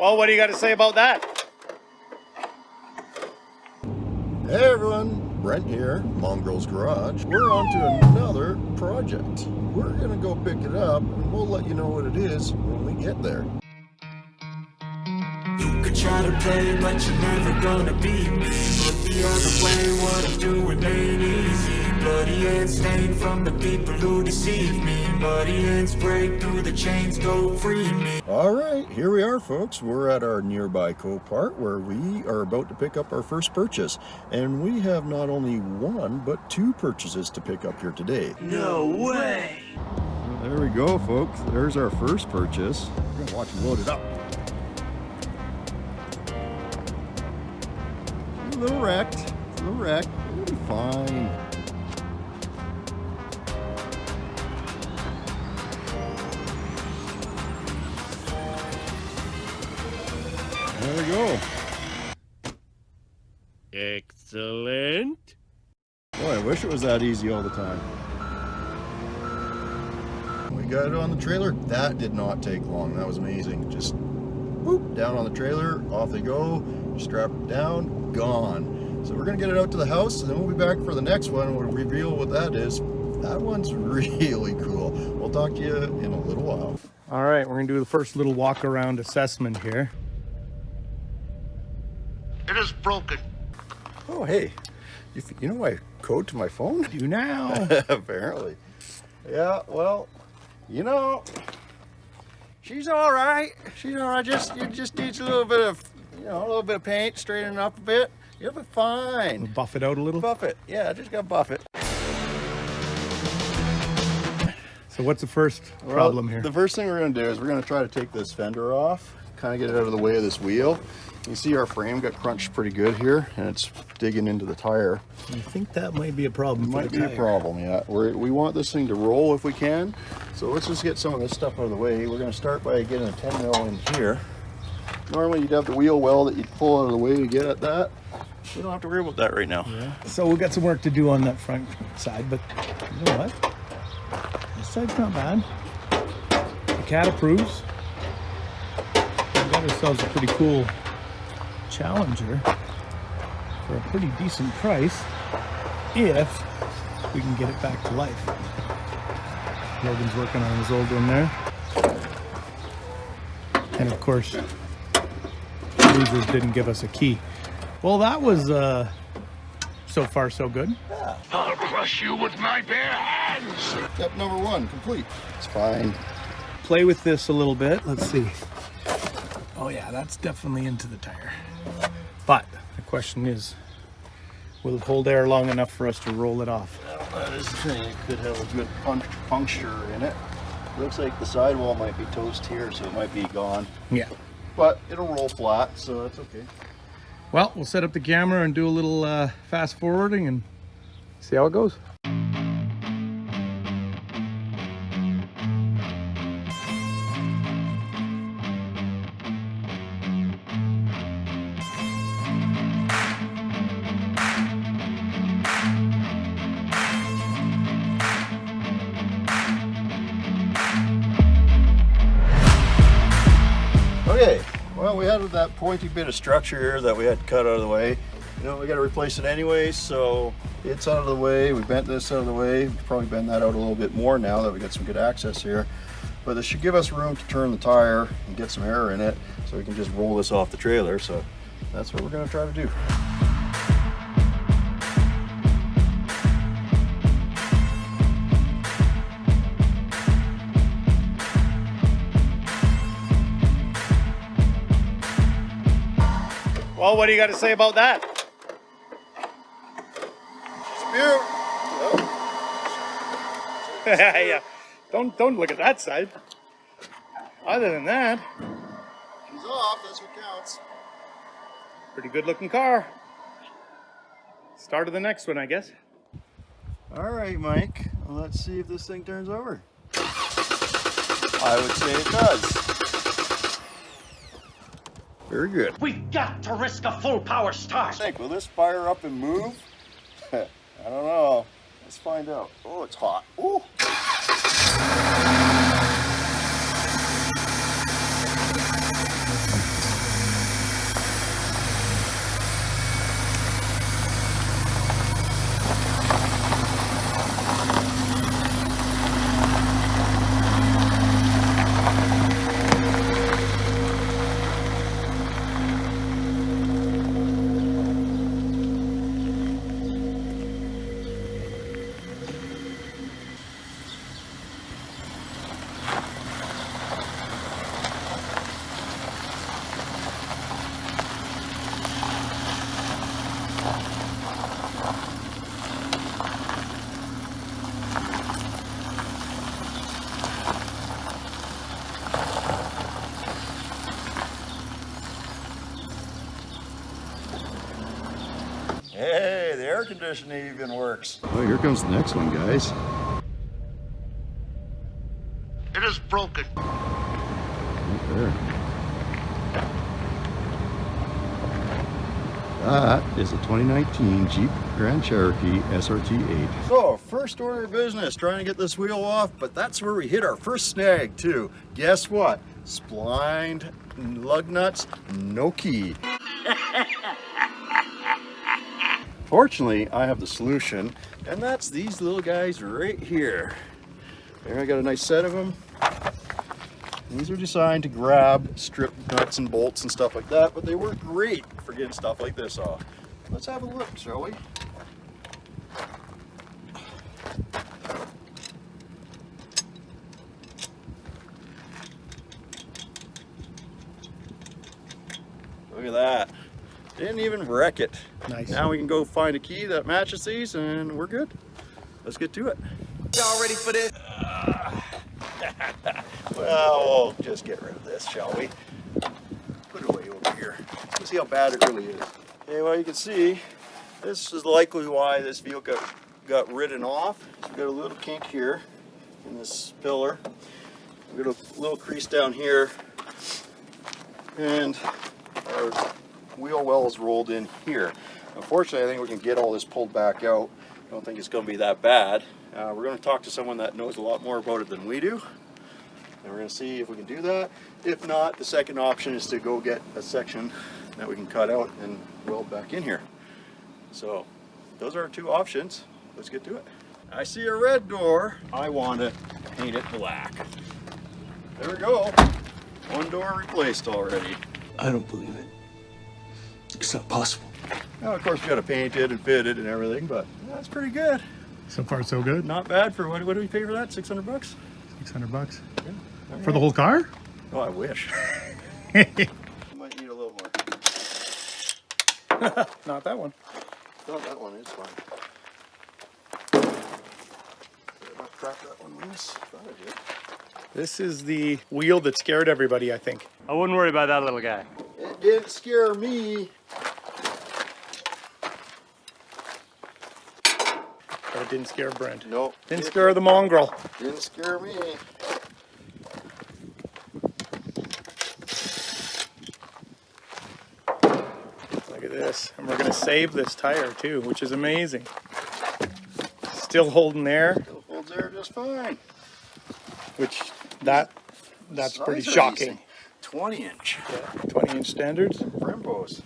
Well, what do you got to say about that? Hey everyone, Brent here, Mongrels Garage. We're on to another project. We're gonna go pick it up and we'll let you know what it is when we get there. You could try to play, but you're never gonna beat me. Look the other way, what I'm doing ain't easy. Bloody hands stained from the people who deceive me. Bloody hands break through the chains, go free me. Alright, here we are folks. We're at our nearby Copart where we are about to pick up our first purchase. And we have not only one, but two purchases to pick up here today. No way! Well, there we go folks. There's our first purchase. We're gonna watch him load it up. It's a little wrecked. It's a little wrecked. It'll be fine. There we go. Excellent. Boy, I wish it was that easy all the time. We got it on the trailer. That did not take long. That was amazing. Just boop, down on the trailer, off they go, strap it down, gone. So we're gonna get it out to the house and then we'll be back for the next one and we'll reveal what that is. That one's really cool. We'll talk to you in a little while. All right, we're going to do the first little walk around assessment here. It is broken. Oh, hey, you know my code to my phone? Do now. Apparently. Yeah, well, you know, she's all right. She's all right. You just needs a little bit of, a little bit of paint, straighten it up a bit. You'll be fine. Buff it out a little. Buff it. Yeah, just gotta buff it. So what's the first problem here? The first thing we're gonna do is we're gonna try to take this fender off, kind of get it out of the way of this wheel. You see our frame got crunched pretty good here, and it's digging into the tire. I think that might be a problem. Might be a problem, yeah. We want this thing to roll if we can. So let's just get some of this stuff out of the way. We're gonna start by getting a 10 mil in here. Normally you'd have the wheel well that you'd pull out of the way to get at that. We don't have to worry about that right now. Yeah. So we've got some work to do on that front side, but you know what? This side's not bad. The cat approves. We got ourselves a pretty cool Challenger for a pretty decent price if we can get it back to life. Logan's working on his old one there. And of course, Losers didn't give us a key. Well, that was so far so good. Yeah. I'll crush you with my bare hands. Step number one, complete. It's fine. Play with this a little bit. Let's see. Oh yeah, that's definitely into the tire. But the question is, will it hold air long enough for us to roll it off? That is the thing. It could have a good puncture in it. Looks like the sidewall might be toast here, so it might be gone. Yeah. But it'll roll flat, so that's okay. Well, we'll set up the camera and do a little fast forwarding and see how it goes. Okay, well, we had that pointy bit of structure here that we had to cut out of the way. You know, we got to replace it anyway, so it's out of the way. We bent this out of the way. We probably bend that out a little bit more now that we got some good access here. But this should give us room to turn the tire and get some air in it so we can just roll this off the trailer. So that's what we're going to try to do. Well, what do you got to say about that? Yeah, don't look at that side. Other than that, She's off, that's what counts. pretty good looking car. Start of the next one, I guess. All right, Mike, well, let's see if this thing turns over. I would say it does. Very good. We've got to risk a full power start. Think, will this fire up and move? I don't know. Let's find out. Oh, it's hot. Ooh. air conditioning even works. Oh, here comes the next one, guys. It is broken. Right there. That is a 2019 Jeep Grand Cherokee SRT 8. So, first order of business, trying to get this wheel off, but that's where we hit our first snag too. Guess what? Splined lug nuts, no key. Fortunately, I have the solution, and that's these little guys right here. There, I got a nice set of them. These are designed to grab strip nuts and bolts and stuff like that, but they work great for getting stuff like this off. Let's have a look, shall we? Look at that. Didn't even wreck it. Nice. Now we can go find a key that matches these and we're good. Let's get to it. Y'all ready for this? Well, we'll just get rid of this, shall we? Put it away over here. Let's see how bad it really is. Okay, well, you can see this is likely why this vehicle got ridden off. So we've got a little kink here in this pillar. We've got a little crease down here, and our wheel well is rolled in here. Unfortunately, I think we can get all this pulled back out. I don't think it's going to be that bad. We're going to talk to someone that knows a lot more about it than we do. And we're going to see if we can do that. If not, the second option is to go get a section that we can cut out and weld back in here. So those are our two options. Let's get to it. I see a red door. I want to paint it black. There we go. One door replaced already. I don't believe it. It's not possible. Now, of course, we got to paint it and fit it and everything, but that's pretty good. So far, so good. Not bad for what do we pay for that? 600 bucks? 600 bucks. Yeah. For the whole car? Oh, I wish. Might need a little more. Not that one. No, that one is fine. Did I not crack that one loose? Thought I did. This is the wheel that scared everybody, I think. I wouldn't worry about that little guy. It didn't scare me. But it didn't scare Brent. Nope. Didn't scare the mongrel. Didn't scare me. Look at this. And we're going to save this tire too, which is amazing. Still holding there, Still holds there just fine. which that's Size pretty are shocking. decent. 20-inch. Yeah, 20-inch standards. Brembos.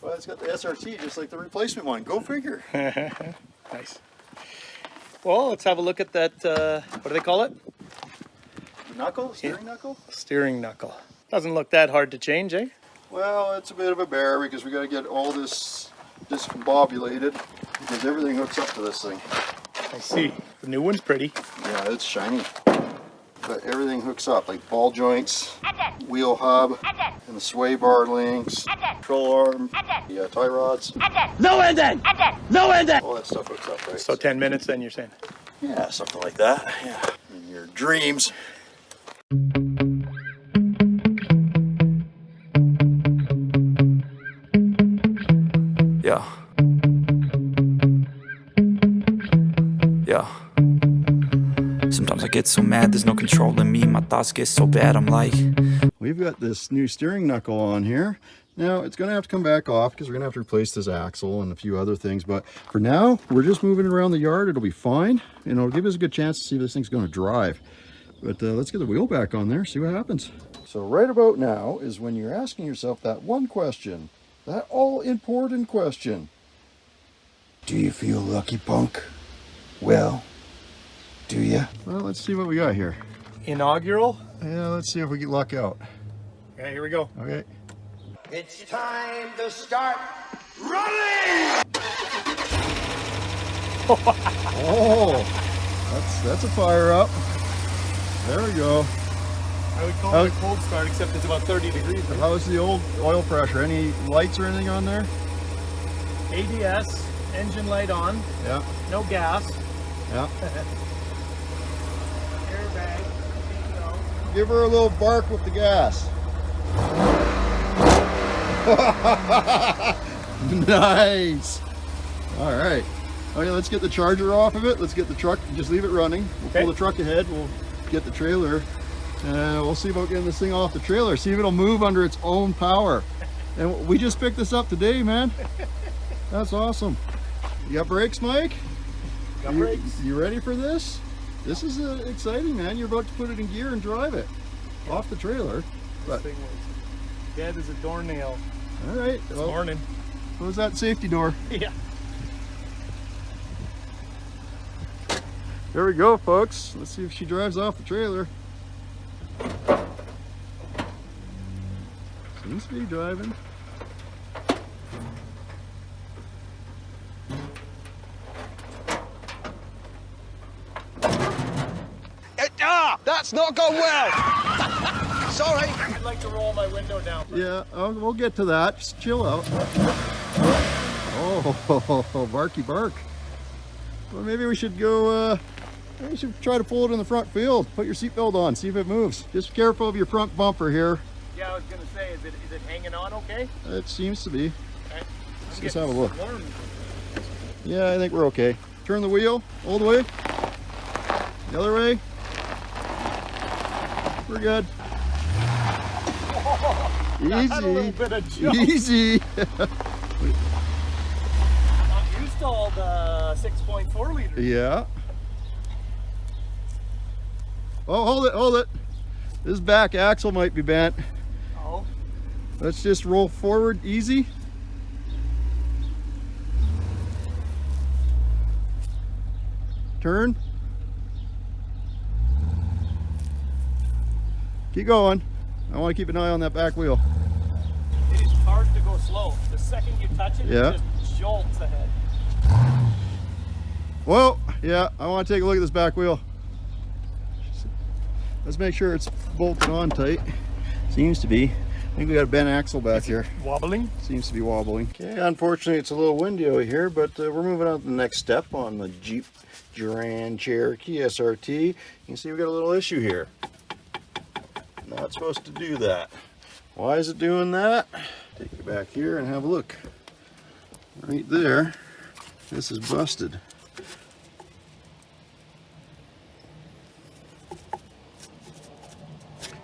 Well, it's got the SRT just like the replacement one. Go figure. Nice. Well, let's have a look at that, what do they call it? Knuckle? Steering knuckle? Steering knuckle. Doesn't look that hard to change, eh? Well, it's a bit of a bear because we got to get all this discombobulated because everything hooks up to this thing. I see. The new one's pretty. Yeah, it's shiny. But everything hooks up, like ball joints, wheel hub, and the sway bar links, control arm, the tie rods. No ending! No ending! All that stuff hooks up, right? So 10 minutes then, you're saying? Yeah, something like that. Yeah. In your dreams. Yeah. Yeah. Sometimes I get so mad, there's no controlling me. My thoughts get so bad, I'm like... We've got this new steering knuckle on here. Now, it's going to have to come back off because we're going to have to replace this axle and a few other things. But for now, we're just moving it around the yard. It'll be fine. And it'll give us a good chance to see if this thing's going to drive. But let's get the wheel back on there, see what happens. So right about now is when you're asking yourself that one question. That all-important question. Do you feel lucky, punk? Well, do you? Well, let's see what we got here. Inaugural? Yeah, let's see if we get luck out. Okay, here we go. Okay. It's time to start running! Oh, that's a fire up. There we go. I would call it a cold start, except it's about 30 degrees. Right? How's the old oil pressure? Any lights or anything on there? ABS, engine light on, Yeah, no gas. yeah. Airbag, Give her a little bark with the gas. Nice. All right. Okay, let's get the charger off of it. Let's get the truck, just leave it running. We'll Okay. pull the truck ahead. We'll get the trailer. We'll see about getting this thing off the trailer. See if it'll move under its own power. And we just picked this up today, man. That's awesome. You got brakes, Mike? Got brakes. You ready for this? This is exciting, man. You're about to put it in gear and drive it off the trailer. But, This thing was dead as a doornail all right. this Well, morning. close that safety door. Yeah. There we go, folks. Let's see if she drives off the trailer. Seems to be driving. That's not gone well. Sorry. I'd like to roll my window down. Yeah, we'll get to that. Just chill out. Oh, barky bark. Well, maybe we should go, maybe we should try to pull it in the front field. Put your seatbelt on, see if it moves. Just careful of your front bumper here. Yeah, I was gonna say, is it hanging on okay? It seems to be. Okay. Let's just have a look. Warm. Yeah, I think we're okay. Turn the wheel all the way. The other way. We're good. Had a little Easy. bit of jump. Easy. Not used to all the 6.4 liters. Yeah. Oh, hold it, hold it. This back axle might be bent. Oh. Let's just roll forward easy. Turn. Keep going. I want to keep an eye on that back wheel. It is hard to go slow. The second you touch it, Yeah. it just jolts ahead. Whoa, yeah, I want to take a look at this back wheel. Let's make sure it's bolted on tight. Seems to be. I think we got a bent axle back here. Wobbling. Seems to be wobbling. Okay, unfortunately it's a little windy over here, but we're moving on to the next step on the Jeep Grand Cherokee SRT. You can see we got a little issue here. Not supposed to do that. Why is it doing that? Take it back here and have a look. Right there, this is busted.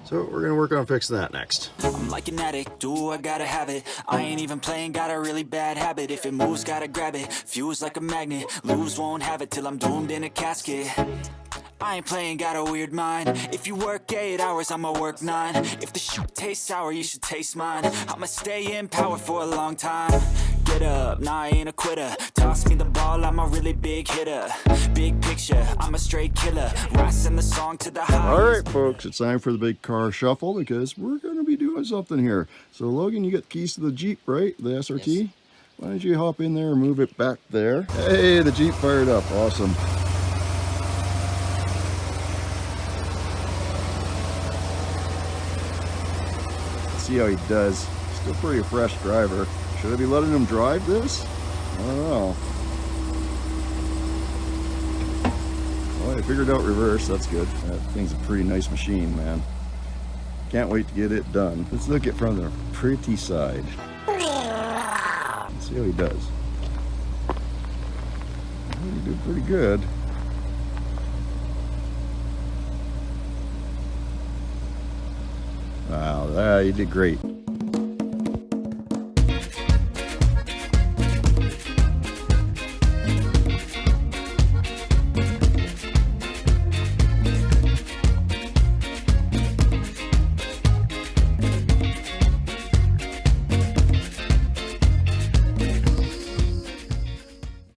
So we're gonna work on fixing that next. I'm like an addict, do I gotta have it. I ain't even playing, got a really bad habit. If it moves, gotta grab it. Fuse like a magnet, lose, won't have it till I'm doomed in a casket. I ain't playing, got a weird mind. If you work 8 hours, I'ma work 9. If the shit tastes sour, you should taste mine. I'ma stay in power for a long time. Get up, nah, I ain't a quitter. Toss me the ball, I'm a really big hitter. Big picture, I'm a straight killer. Rising the song to the highest. All right, folks, it's time for the big car shuffle because we're going to be doing something here. So, Logan, you got the keys to the Jeep, right? The SRT? Yes. Why don't you hop in there and move it back there? Hey, the Jeep fired up. Awesome. Let's see how he does. Still pretty fresh driver. Should I be letting him drive this? I don't know. Well, I figured out reverse. That's good. That thing's a pretty nice machine, man. Can't wait to get it done. Let's look at from the pretty side. Let's see how he does. Well, he did pretty good. Wow, he did great.